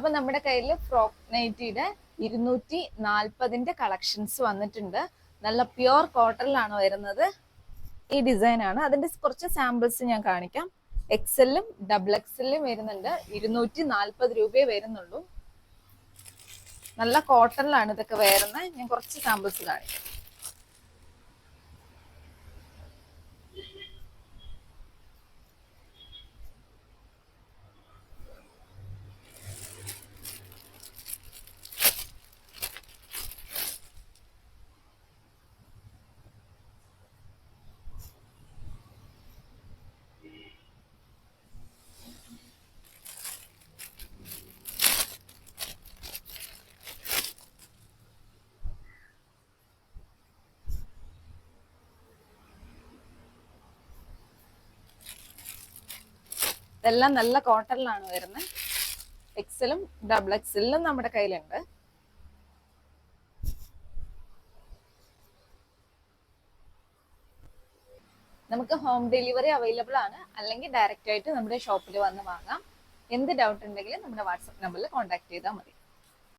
അപ്പൊ നമ്മുടെ കയ്യിൽ ഫ്രോക്ക് നൈറ്റിയുടെ 240 കളക്ഷൻസ് വന്നിട്ടുണ്ട്. നല്ല പ്യുവർ കോട്ടണിലാണ് വരുന്നത്. ഈ ഡിസൈൻ ആണ്. അതിന്റെ കുറച്ച് സാമ്പിൾസ് ഞാൻ കാണിക്കാം. എക്സെല്ലും ഡബിൾ എക്സെല്ലും വരുന്നുണ്ട്. 240 രൂപയെ വരുന്നുള്ളൂ. നല്ല കോട്ടണിലാണ് ഇതൊക്കെ വരുന്നത്. ഞാൻ കുറച്ച് സാമ്പിൾസ് കാണിക്കാം. ഇതെല്ലാം നല്ല കോട്ടണിലാണ് വരുന്നത്. എക്സലും ഡബിൾ എക്സലും നമ്മുടെ കയ്യിലുണ്ട്. നമുക്ക് ഹോം ഡെലിവറി അവൈലബിൾ ആണ്. അല്ലെങ്കിൽ ഡയറക്റ്റ് ആയിട്ട് നമ്മുടെ ഷോപ്പിൽ വന്ന് വാങ്ങാം. എന്ത് ഡൗട്ട് ഉണ്ടെങ്കിലും നമ്മുടെ വാട്സപ്പ് നമ്പറിൽ കോൺടാക്ട് ചെയ്താൽ മതി.